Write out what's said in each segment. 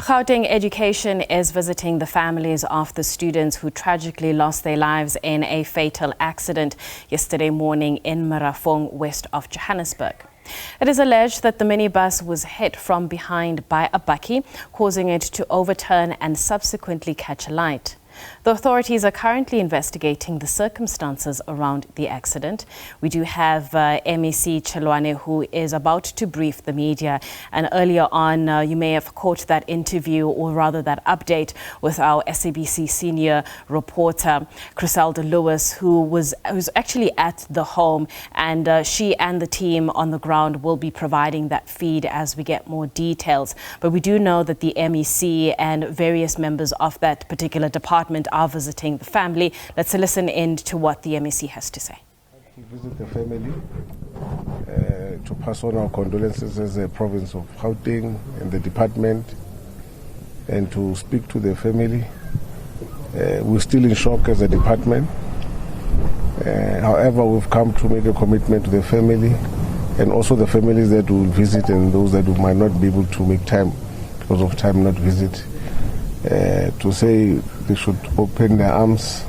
Gauteng Education is visiting the families of the students who tragically lost their lives in a fatal accident yesterday morning in Merafong, west of Johannesburg. It is alleged that the minibus was hit from behind by a bakkie, causing it to overturn and subsequently catch alight. The authorities are currently investigating the circumstances around the accident. We do have MEC Chiloane, who is about to brief the media. And earlier on, you may have caught that interview, or rather that update, with our SABC senior reporter, Griselda Lewis, who's actually at the home. And she and the team on the ground will be providing that feed as we get more details. But we do know that the MEC and various members of that particular department are visiting the family. Let's listen in to what the MEC has to say. To visit the family, to pass on our condolences as a province of Gauteng and the department, and to speak to the family. We're still in shock as a department. However, we've come to make a commitment to the family and also the families that will visit and those that might not be able to make time because of time not visit. To say they should open their arms.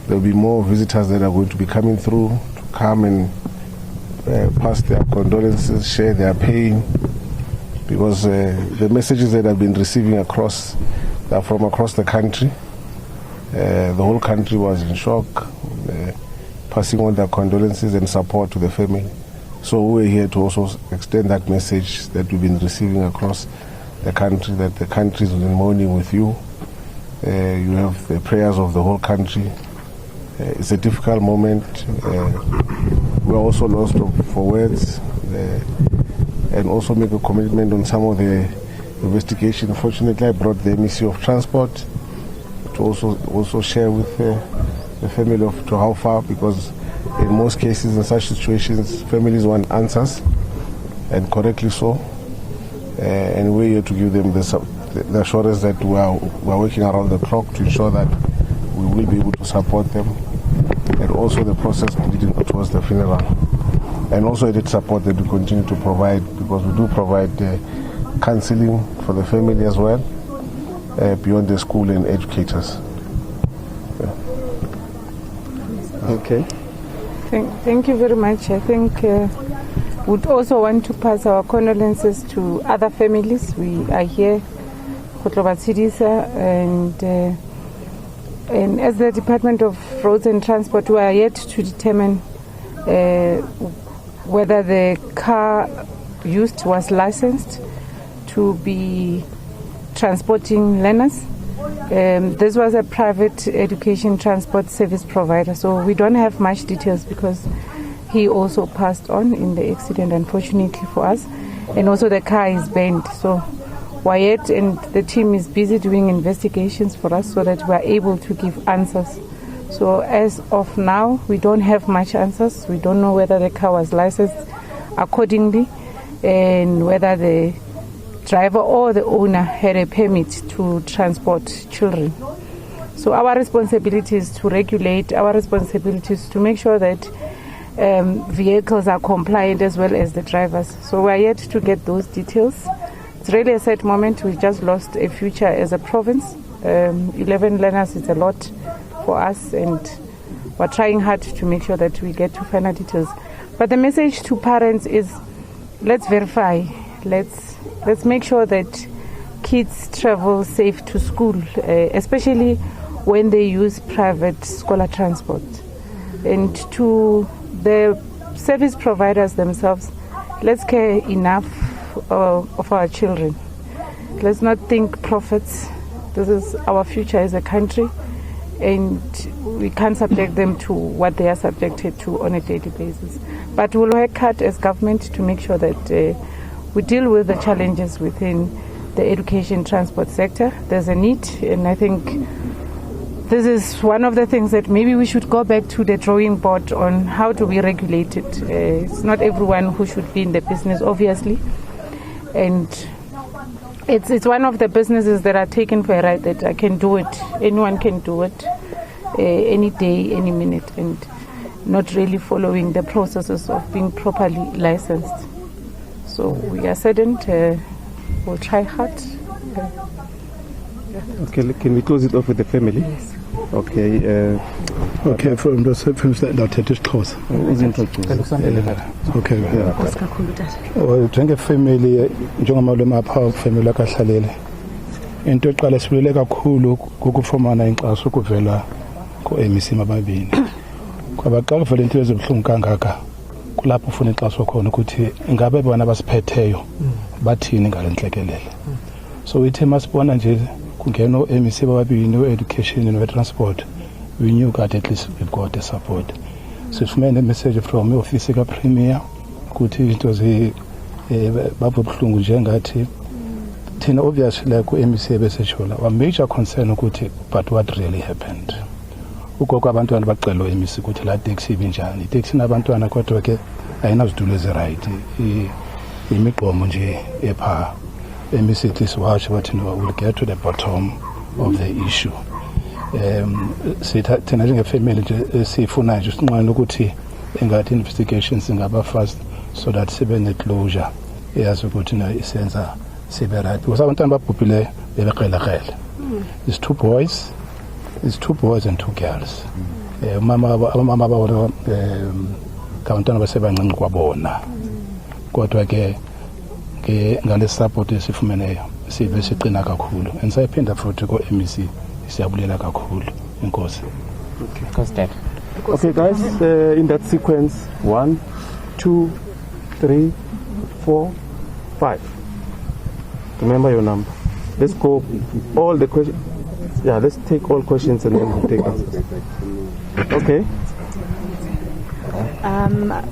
There will be more visitors that are going to be coming through to come and pass their condolences, share their pain, because the messages that I've been receiving across are from across the country. The whole country was in shock, passing on their condolences and support to the family. So we're here to also extend that message that we've been receiving across the country, that the country is in mourning with you. You have the prayers of the whole country. It's a difficult moment. We're also lost for words, and also make a commitment on some of the investigation. Fortunately, I brought the MEC of Transport to also share with the family of to how far, because in most cases in such situations, families want answers, and correctly so. And we're here to give them the assurance that we are working around the clock to ensure that we will be able to support them, and also the process leading towards the funeral. And also the support that we continue to provide, because we do provide counseling for the family as well, beyond the school and educators. Yeah. Okay. Thank you very much. I think would also want to pass our condolences to other families. We are here, and as the Department of Roads and Transport, we are yet to determine whether the car used was licensed to be transporting learners. This was a private education transport service provider, so we don't have much details because he also passed on in the accident, unfortunately for us, and also the car is banned. So Wyatt and the team is busy doing investigations for us so that we are able to give answers. So as of now, we don't have much answers. We don't know whether the car was licensed accordingly and whether the driver or the owner had a permit to transport children. So our responsibility is to regulate, our responsibility is to make sure that vehicles are compliant as well as the drivers. So we are yet to get those details. It's really a sad moment. We just lost a future as a province. 11 learners is a lot for us, and we're trying hard to make sure that we get to final details. But the message to parents is, let's verify. Let's make sure that kids travel safe to school, especially when they use private scholar transport. And to the service providers themselves, let's care enough of our children. Let's not think profits. This is our future as a country, and we can't subject them to what they are subjected to on a daily basis. But we'll work hard as government to make sure that we deal with the challenges within the education transport sector. There's a need, and I think this is one of the things that maybe we should go back to the drawing board on how do we regulate it. It's not everyone who should be in the business, obviously, and it's one of the businesses that are taken for a right that I can do it. Anyone can do it any day, any minute, and not really following the processes of being properly licensed. So we are saddened we'll try hard. Okay, can we close it off with the family? Yes. Okay. Okay, from the ndathetha isixhosa. Okay. Njengefamily njengomalume apha family akahlalele. Into eqala sibulele kakhulu ukufumana inkxaso kuvela ku-MEC Matome. Ngoba xa kuvela into ezibuhlungu kangaka kulapho ufuna inkxaso khona ukuthi ingabe bona basiphetheyo bathini ngale ntlekelele. So ithe masibona nje kungena o-MEC bababini we-education no-transport, we knew that at least we've got the support. So sifumene message from i-office ka-Premier ukuthi into babuhlungu njengathi thina obviously like ku-MEC ebesetshola our major concern ukuthi but what really happened. Ukoko abantwana bacela u-MEC ukuthi la taxi ibinjani. Itaxi nabantwana kodwa ke ayinazitulo ezirayithi. Imigqomo nje epha. MEC at least watch but we'll get to the bottom of the issue. Thina njengefamily nje sifuna nje sinqane ukuthi engathi investigations ingaba fast so that sibe ne-closure eyazi ukuthi na isenza sibe right. Because abantwana babhubhile bebekrelekrele. It's two boys and two girls. Abamama babona abantwana basebancinci kwabona. Kodwa ke ngale support esifumeneyo sibe siqina kakhulu and sayiphinda futhi ko-MEC siyabulela kakhulu inkosi. Okay guys, in that sequence 1, 2, 3, 4, 5. Remember your number. Let's go all the questions. Yeah, let's take all questions and then we'll take answers. Okay.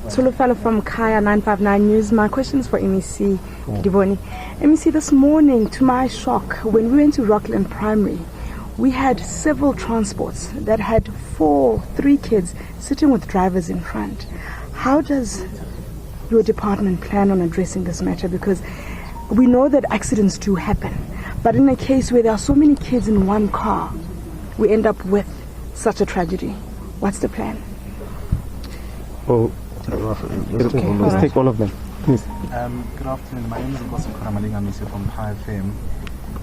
Tulufalo from Kaya 959 News. My question is for MEC Diboni. MEC, this morning, to my shock, when we went to Rockland Primary, we had several transports that had 3 kids sitting with drivers in front. How does your department plan on addressing this matter? Because we know that accidents do happen, but in a case where there are so many kids in one car, we end up with such a tragedy. What's the plan? Oh, let's take all of them, please. Good afternoon. My name is Ngosi Khoramalinga from High FM.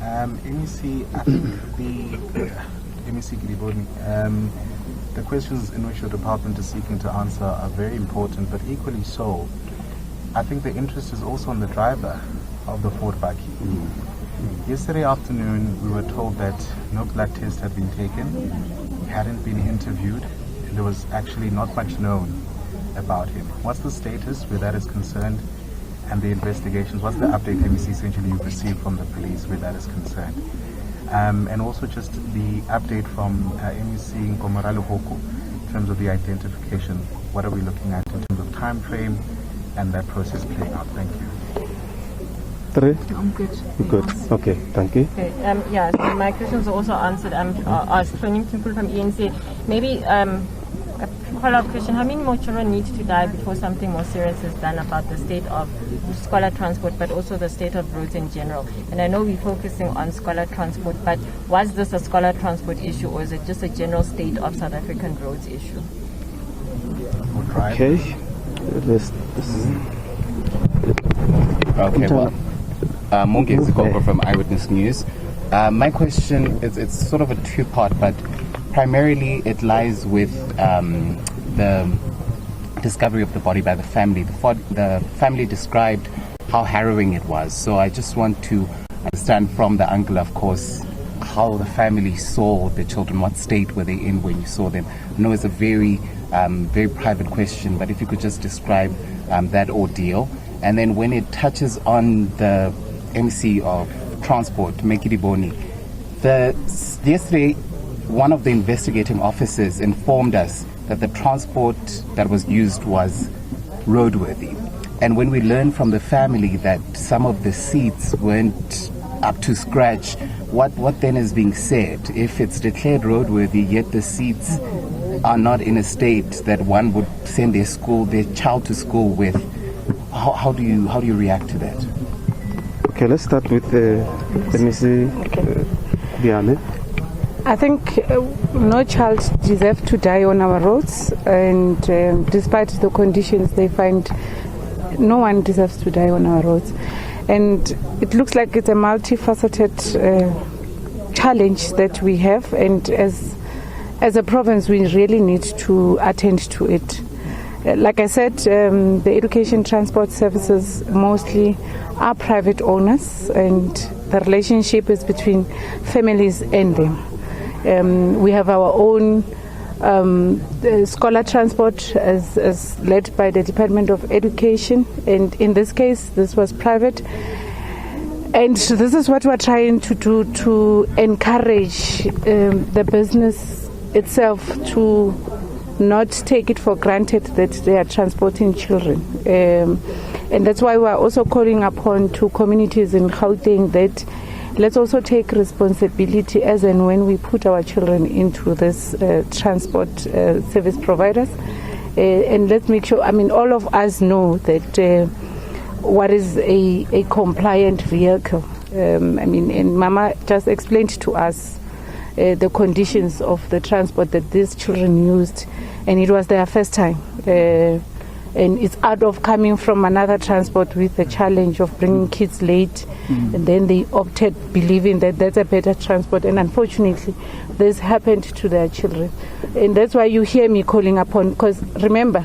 MEC, I think the MEC Giliboni, the questions in which your department is seeking to answer are very important, but equally so, I think the interest is also on the driver of the Ford bakkie. Yesterday afternoon, we were told that no blood test had been taken, he hadn't been interviewed, and there was actually not much known about him. What's the status where that is concerned, and the investigations? What's the update MEC essentially you've received from the police where that is concerned? And also just the update from MEC Nkomoralo Hoku in terms of the identification. What are we looking at in terms of time frame and that process playing out? Thank you. 3? I'm good. Good. Okay, thank you. Okay, so my questions are also answered. Asked from ENC. Maybe a follow-up question. How many more children need to die before something more serious is done about the state of scholar transport, but also the state of roads in general? And I know we're focusing on scholar transport, but was this a scholar transport issue, or is it just a general state of South African roads issue? Okay. Okay, well, Mungi Zikoko from Eyewitness News. My question is, it's sort of a two-part, but primarily it lies with the discovery of the body by the family. The family described how harrowing it was. So I just want to understand from the uncle, of course, how the family saw the children, what state were they in when you saw them. I know it's a very private question, but if you could just describe that ordeal. And then when it touches on the MC of transport, MEC Matome, yesterday one of the investigating officers informed us that the transport that was used was roadworthy. And when we learned from the family that some of the seats weren't up to scratch, what then is being said? If it's declared roadworthy, yet the seats are not in a state that one would send their child to school with, how do you react to that? Okay, let's start with MEC Diane. I think no child deserves to die on our roads, and despite the conditions they find, no one deserves to die on our roads. And it looks like it's a multifaceted challenge that we have, and as a province we really need to attend to it. Like I said, the education transport services mostly are private owners, and the relationship is between families and them. We have our own scholar transport as led by the Department of Education, and in this case this was private. And this is what we're trying to do, to encourage the business itself to not take it for granted that they are transporting children. And that's why we're also calling upon to communities in Gauteng that let's also take responsibility as and when we put our children into this transport service providers. And let's make sure, all of us know that what is a compliant vehicle. And Mama just explained to us the conditions of the transport that these children used, and it was their first time. And it's out of coming from another transport with the challenge of bringing kids late, and then they opted believing that that's a better transport, and unfortunately this happened to their children. And that's why you hear me calling upon, because remember,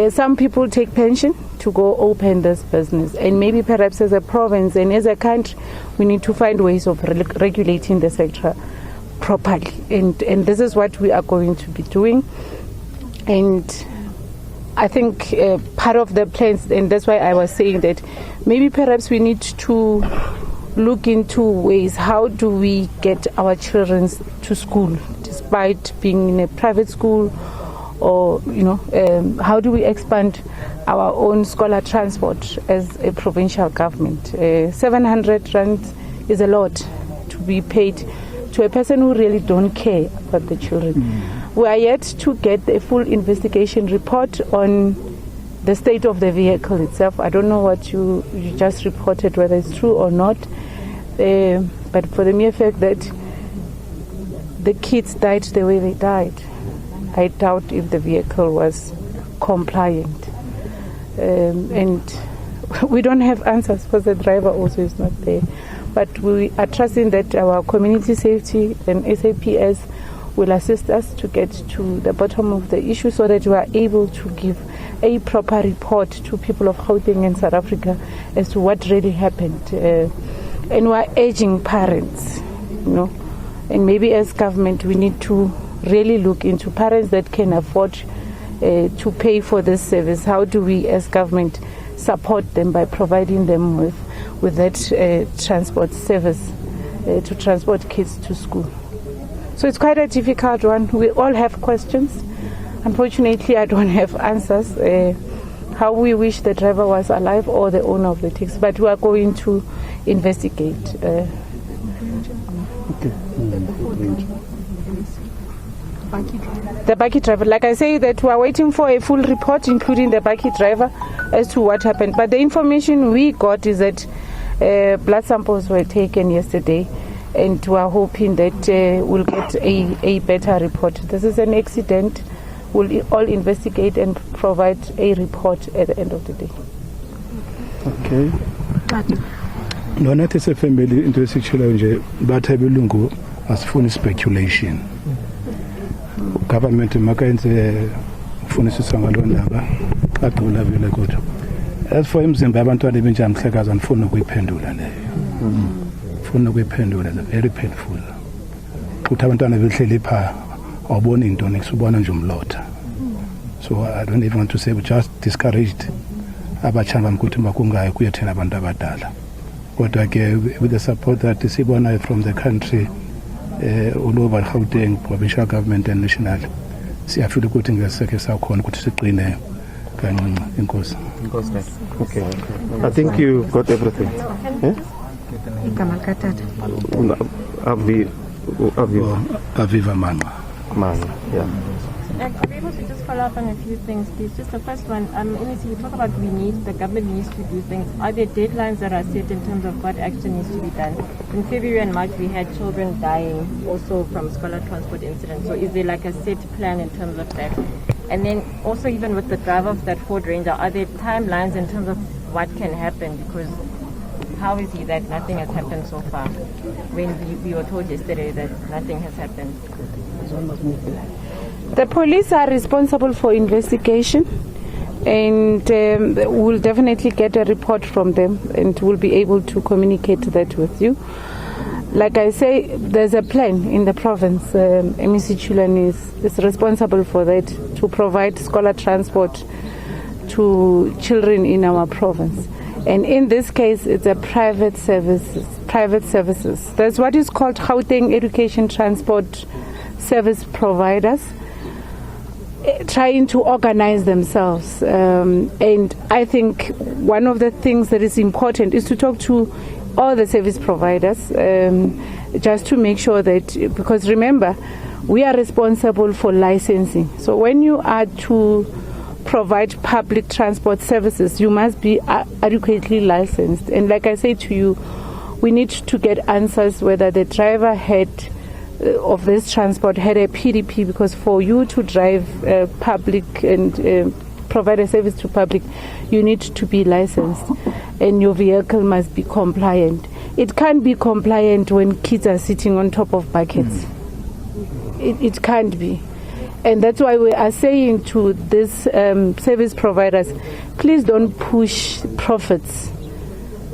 some people take pension to go open this business, and maybe perhaps as a province and as a country we need to find ways of regulating the sector properly, and this is what we are going to be doing. And I think part of the plans, and that's why I was saying that maybe perhaps we need to look into ways, how do we get our children to school despite being in a private school, or how do we expand our own scholar transport as a provincial government. 700 rand is a lot to be paid to a person who really don't care about the children. We are yet to get a full investigation report on the state of the vehicle itself. I don't know what you just reported, whether it's true or not, but for the mere fact that the kids died the way they died, I doubt if the vehicle was compliant. And we don't have answers because the driver also is not there. But we are trusting that our community safety and SAPS will assist us to get to the bottom of the issue so that we are able to give a proper report to people of Gauteng and South Africa as to what really happened. And we are urging parents, and maybe as government we need to really look into parents that can afford to pay for this service. How do we as government support them by providing them with that transport service to transport kids to school? So it's quite a difficult one. We all have questions. Unfortunately, I don't have answers. How we wish the driver was alive or the owner of the taxi, but we are going to investigate. The bakkie driver, like I say, that we are waiting for a full report, including the bakkie driver, as to what happened. But the information we got is that blood samples were taken yesterday, and we are hoping that we'll get a better report. This is an accident. We'll all investigate and provide a report at the end of the day. Okay. No, not as a family into a situation, but I belong as full speculation. Government makayenze ufunisisa ngalondaba agcula vele kodwa as for imizimba yabantwana benjani mhlekazi andifuni ukuyiphendula leyo ufuna ukuyiphendula very painful ukuthi abantwana behleli pha awubona into nekusubona nje umlotha. So I don't even want to say we just discouraged abachamba ukuthi makungayi kuyathena abantu abadala kodwa ke with the support that sibona from the country all over Gauteng, provincial government and national, siyafuna ukuthi ngeseke sakhona ukuthi siqine kancinci inkosi. Okay. I think you got everything. Aviva Manga. Yeah. Are we able to just follow up on a few things, please? Just the first one, you talk about the government needs to do things. Are there deadlines that are set in terms of what action needs to be done? In February and March, we had children dying also from scholar transport incidents. So is there like a set plan in terms of that? And then also even with the driver of that Ford Ranger, are there timelines in terms of what can happen? Because How is he that nothing has happened so far when we were told yesterday that nothing has happened? The police are responsible for investigation, and we'll definitely get a report from them, and we'll be able to communicate that with you. Like I say, there's a plan in the province. MEC Chiloane is responsible for that, to provide scholar transport to children in our province. And in this case, it's a private services. That's what is called Gauteng Education Transport Service Providers, trying to organize themselves. And I think one of the things that is important is to talk to all the service providers, just to make sure that, because remember, we are responsible for licensing. So when you are to provide public transport services, you must be adequately licensed. And like I say to you, we need to get answers whether the driver of this transport had a PDP, because for you to drive public and provide a service to public, you need to be licensed, and your vehicle must be compliant. It can't be compliant when kids are sitting on top of buckets. It can't be. And that's why we are saying to these service providers, please don't push profits.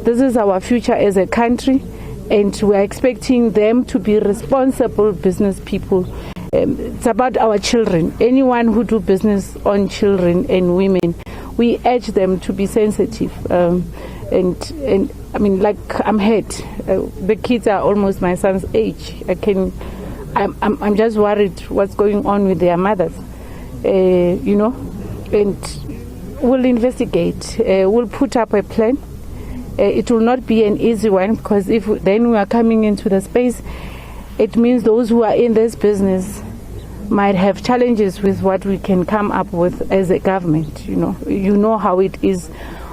This is our future as a country, and we are expecting them to be responsible business people. It's about our children. Anyone who do business on children and women, we urge them to be sensitive. And I mean, like, I'm hurt. The kids are almost my son's age. I'm just worried what's going on with their mothers, and we'll investigate. We'll put up a plan. It will not be an easy one, because if then we are coming into the space, it means those who are in this business might have challenges with what we can come up with as a government. You know how it is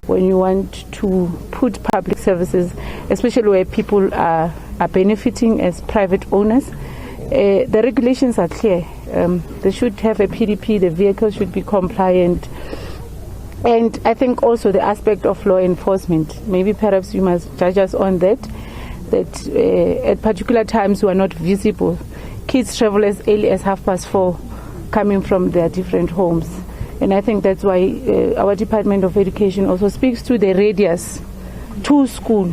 when you want to put public services, especially where people are benefiting as private owners. The regulations are clear. They should have a PDP, the vehicle should be compliant. And I think also the aspect of law enforcement, maybe perhaps you must judge us on that at particular times we are not visible. Kids travel as early as 4:30 coming from their different homes. And I think that's why our Department of Education also speaks to the radius to school,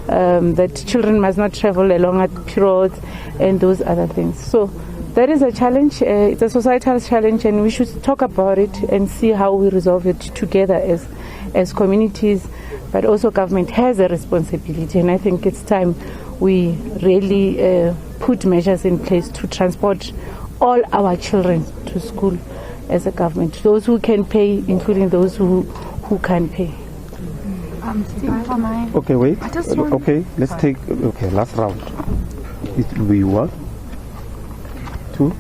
that children must not travel along at periods and those other things. So that is a challenge. It's a societal challenge, and we should talk about it and see how we resolve it together as communities. But also government has a responsibility, and I think it's time we really put measures in place to transport all our children to school as a government. Those who can pay, including those who can't pay. Okay, wait. Okay, let's take. Okay, last round. It will be 1, 2,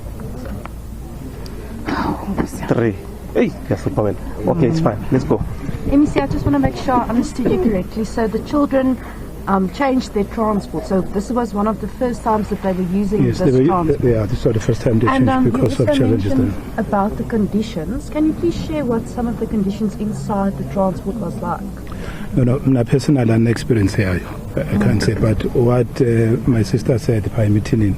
3. Hey, that's the point. Okay, it's fine. Let's go. MEC, I just want to make sure I understood you correctly. So the children changed their transport. So this was one of the first times that they were using this transport. Yeah, this was the first time they changed because of challenges. About the conditions. Can you please share what some of the conditions inside the transport was like? No, my personal experience here, I can't say. But what my sister said by meeting,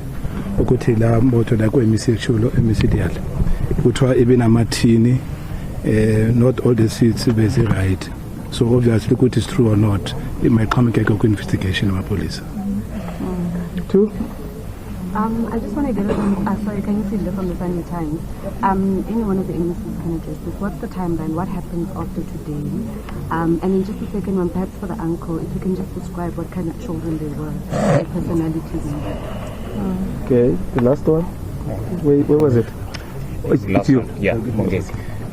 ukuthi la moto la MEC Chiloane, kuthiwa even amathini, not all the seats were right. So obviously, what is true or not, it might come and get an investigation of police. 2. I just want to get sorry, can you please look on the Sunday Times? Any one of the MECs can address this. What's the timeline? What happens after today? And then just a second one, perhaps for the uncle, if you can just describe what kind of children they were, their personalities. Okay, the last one. Where was it? Last one. Yeah, okay.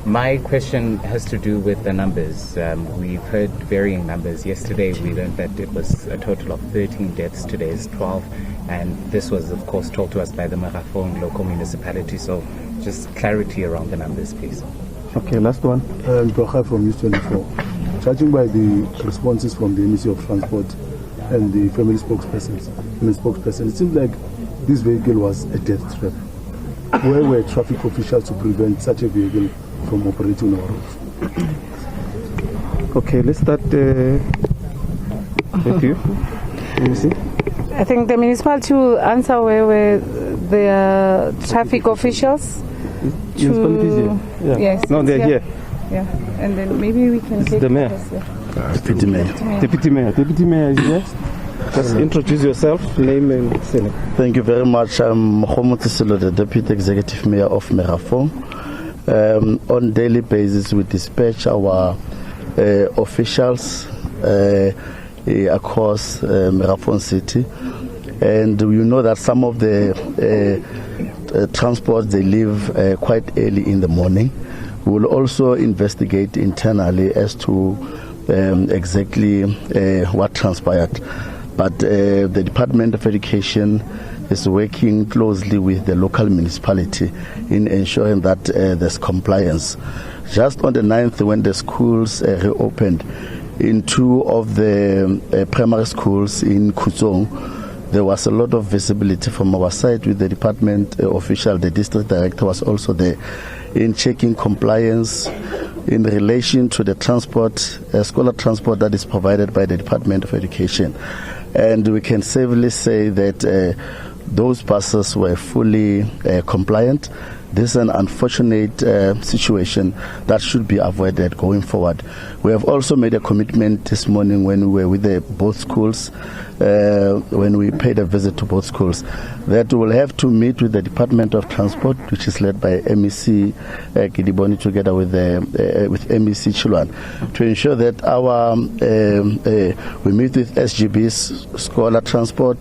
My question has to do with the numbers. We've heard varying numbers. Yesterday we learned that it was a total of 13 deaths. Today is 12. And this was, of course, told to us by the Merafong local municipality. So just clarity around the numbers, please. Okay, last one. Brocha from News 24. Judging by the responses from the MEC of Transport and the family spokesperson, it seems like this vehicle was a death trap. Where were traffic officials to prevent such a vehicle from operating on our roads? Okay, let's start. Thank you. Let me see. I think the municipality will answer where the traffic officials. Yeah. Yes. No, they're here. Yeah, and then maybe we can take the mayor. Deputy Mayor. Deputy Mayor. Deputy Mayor is here. Just introduce yourself, name and select. Thank you very much. I'm Mohamed Silo, the Deputy Executive Mayor of Merafong. On daily basis, we dispatch our officials across Merafong City, and you know that some of the transports they leave quite early in the morning. We will also investigate internally as to exactly what transpired. But the Department of Education is working closely with the local municipality in ensuring that there's compliance. Just on the 9th, when the schools reopened, in 2 of the primary schools in Gauteng, there was a lot of visibility from our side with the department official. The district director was also there in checking compliance in relation to the transport, scholar transport that is provided by the Department of Education. And we can safely say that those buses were fully compliant. This is an unfortunate situation that should be avoided going forward. We have also made a commitment this morning when we were with both schools, when we paid a visit to both schools, that we will have to meet with the Department of Transport, which is led by MEC Chiloane together with MEC Chiloane, to ensure that we meet with SGB's scholar transport.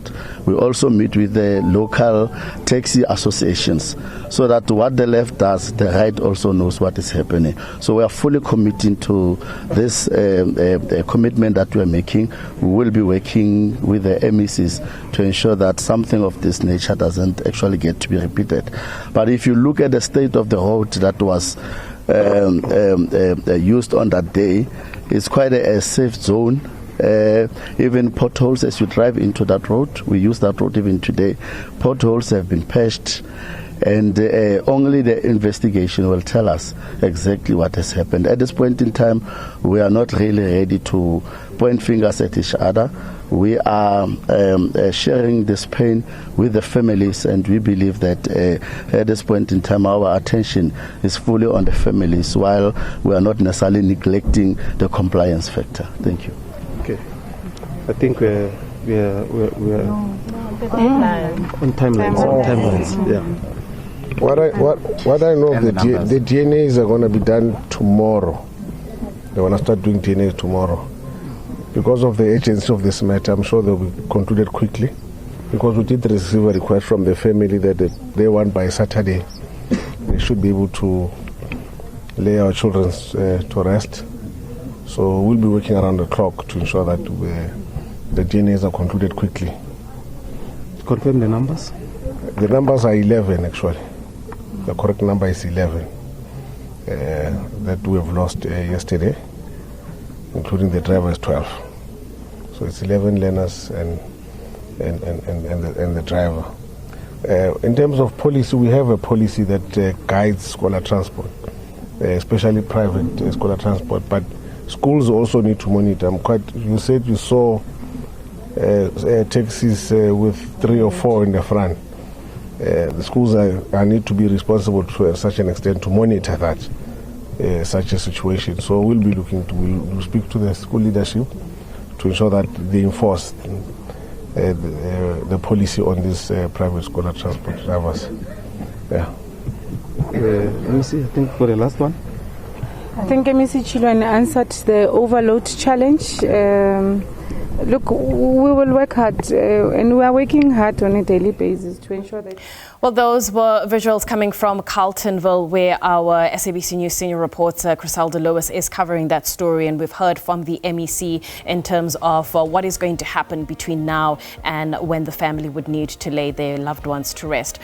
We also meet with the local taxi associations, so that what the left does, the right also knows what is happening. So we are fully committing to this commitment that we are making. We will be working with the MECs to ensure that something of this nature doesn't actually get to be repeated. But if you look at the state of the road that was used on that day, it's quite a safe zone. Even potholes, as you drive into that road, we use that road even today, potholes have been patched, and only the investigation will tell us exactly what has happened. At this point in time, we are not really ready to point fingers at each other. We are sharing this pain with the families, and we believe that at this point in time our attention is fully on the families, while we are not necessarily neglecting the compliance factor. Thank you. Okay. I think we're on timelines. Yeah. What I know, the DNAs are going to be done tomorrow. They want to start doing DNA tomorrow. Because of the urgency of this matter, I'm sure they'll be concluded quickly. Because we did receive a request from the family that they want by Saturday, they should be able to lay our children to rest. So we'll be working around the clock to ensure that the DNAs are concluded quickly. Confirm the numbers? The numbers are 11 actually. The correct number is 11 that we have lost yesterday, including the driver is 12. So it's 11 learners and the driver. In terms of policy, we have a policy that guides scholar transport, especially private scholar transport, but schools also need to monitor. You said you saw taxis with 3 or 4 in the front. The schools need to be responsible to such an extent to monitor that such a situation. So we'll speak to the school leadership to ensure that they enforce the policy on these private scholar transport drivers. Yeah. Let me see. I think for the last one. I think MEC Chiloane answered the overload challenge. Look, we will work hard and we are working hard on a daily basis to ensure that... Well, those were visuals coming from Carltonville, where our SABC News senior reporter Criselda Lewis is covering that story, and we've heard from the MEC in terms of what is going to happen between now and when the family would need to lay their loved ones to rest.